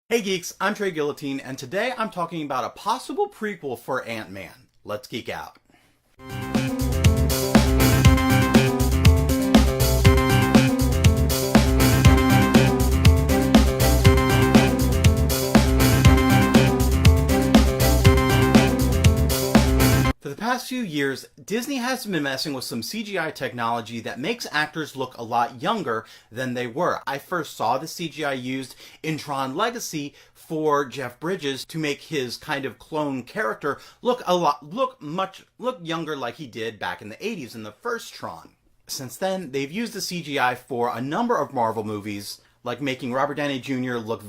Hey geeks, I'm Trey Guillotine, and today I'm talking about a possible prequel for Ant-Man. Let's geek out. For the past few years, Disney has been messing with some CGI technology that makes actors look a lot younger than they were. I first saw the CGI used in Tron Legacy for Jeff Bridges to make his kind of clone character look younger like he did back in the 80s in the first Tron. Since then, they've used the CGI for a number of Marvel movies, like making Robert Downey Jr. look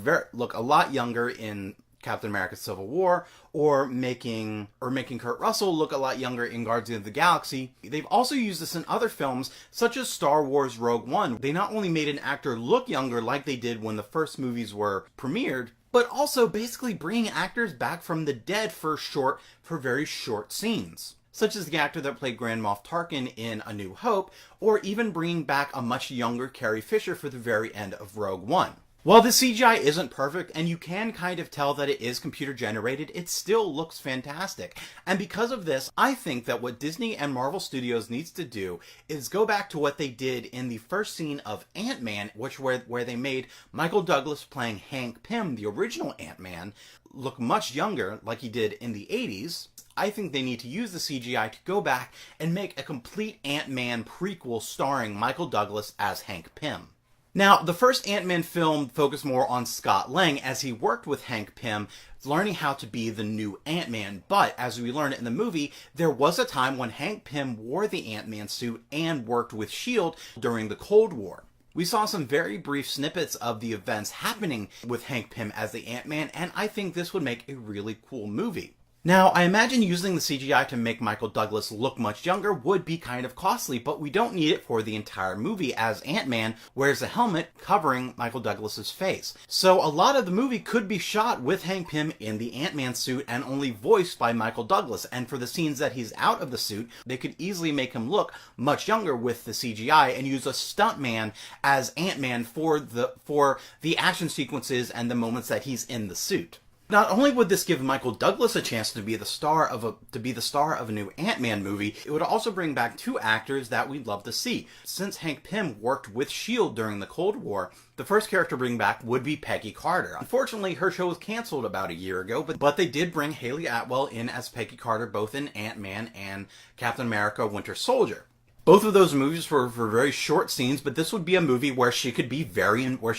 a lot younger in Captain America Civil War, or making Kurt Russell look a lot younger in Guardians of the Galaxy. They've also used this in other films, such as Star Wars Rogue One. They not only made an actor look younger like they did when the first movies were premiered, but also basically bringing actors back from the dead for very short scenes, such as the actor that played Grand Moff Tarkin in A New Hope, or even bringing back a much younger Carrie Fisher for the very end of Rogue One. While the CGI isn't perfect, and you can kind of tell that it is computer generated, it still looks fantastic. And because of this, I think that what Disney and Marvel Studios needs to do is go back to what they did in the first scene of Ant-Man, where they made Michael Douglas playing Hank Pym, the original Ant-Man, look much younger like he did in the 80s. I think they need to use the CGI to go back and make a complete Ant-Man prequel starring Michael Douglas as Hank Pym. Now, the first Ant-Man film focused more on Scott Lang as he worked with Hank Pym, learning how to be the new Ant-Man. But, as we learn in the movie, there was a time when Hank Pym wore the Ant-Man suit and worked with S.H.I.E.L.D. during the Cold War. We saw some very brief snippets of the events happening with Hank Pym as the Ant-Man, and I think this would make a really cool movie. Now, I imagine using the CGI to make Michael Douglas look much younger would be kind of costly, but we don't need it for the entire movie, as Ant-Man wears a helmet covering Michael Douglas's face. So a lot of the movie could be shot with Hank Pym in the Ant-Man suit and only voiced by Michael Douglas, and for the scenes that he's out of the suit, they could easily make him look much younger with the CGI and use a stuntman as Ant-Man for the action sequences and the moments that he's in the suit. Not only would this give Michael Douglas a chance to be the star of a new Ant-Man movie, it would also bring back two actors that we'd love to see. Since Hank Pym worked with S.H.I.E.L.D. during the Cold War, the first character to bring back would be Peggy Carter. Unfortunately, her show was canceled about a year ago, but they did bring Haley Atwell in as Peggy Carter both in Ant-Man and Captain America Winter Soldier. Both of those movies were for very short scenes, but this would be a movie where she could be very involved.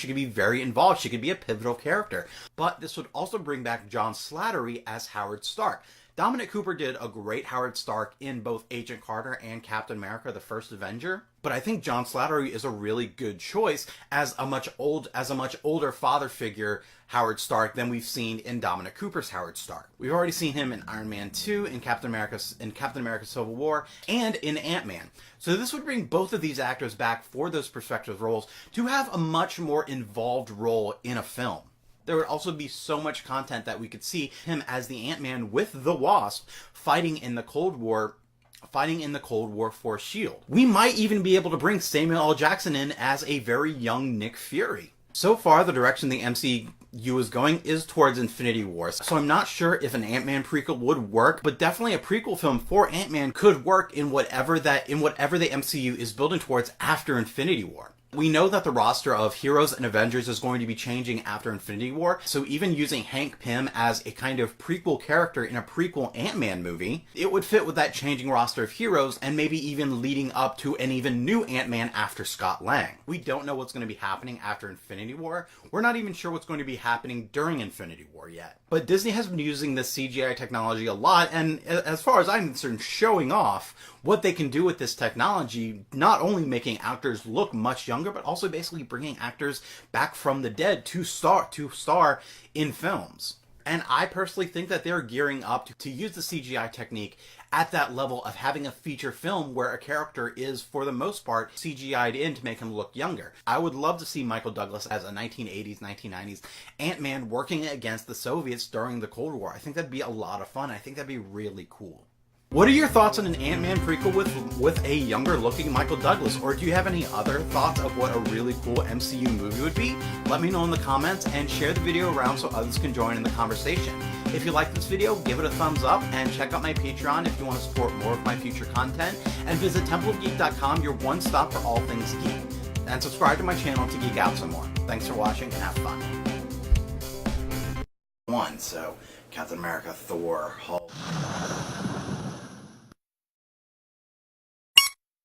She could be a pivotal character. But this would also bring back John Slattery as Howard Stark. Dominic Cooper did a great Howard Stark in both Agent Carter and Captain America: The First Avenger. But I think John Slattery is a really good choice as a much older father figure Howard Stark than we've seen in Dominic Cooper's Howard Stark. We've already seen him in Iron Man 2, in Captain America Civil War, and in Ant-Man. So this would bring both of these actors back for those prospective roles to have a much more involved role in a film. There would also be so much content that we could see him as the Ant-Man with the Wasp fighting in the Cold War for S.H.I.E.L.D. We might even be able to bring Samuel L. Jackson in as a very young Nick Fury. So far, the direction the MCU is going is towards Infinity War. So I'm not sure if an Ant-Man prequel would work, but definitely a prequel film for Ant-Man could work in whatever the MCU is building towards after Infinity War. We know that the roster of heroes and Avengers is going to be changing after Infinity War, so even using Hank Pym as a kind of prequel character in a prequel Ant-Man movie, it would fit with that changing roster of heroes and maybe even leading up to an even new Ant-Man after Scott Lang. We don't know what's going to be happening after Infinity War. We're not even sure what's going to be happening during Infinity War yet. But Disney has been using this CGI technology a lot, and as far as I'm concerned, showing off what they can do with this technology, not only making actors look much younger, but also basically bringing actors back from the dead to star in films. And I personally think that they're gearing up to use the CGI technique at that level of having a feature film where a character is, for the most part, CGI'd in to make him look younger. I would love to see Michael Douglas as a 1980s, 1990s Ant-Man working against the Soviets during the Cold War. I think that'd be a lot of fun. I think that'd be really cool. What are your thoughts on an Ant-Man prequel with a younger looking Michael Douglas? Or do you have any other thoughts of what a really cool MCU movie would be? Let me know in the comments and share the video around so others can join in the conversation. If you like this video, give it a thumbs up and check out my Patreon if you want to support more of my future content, and visit templeofgeek.com, your one stop for all things geek. And subscribe to my channel to geek out some more. Thanks for watching and have fun. So Captain America, Thor, Hulk.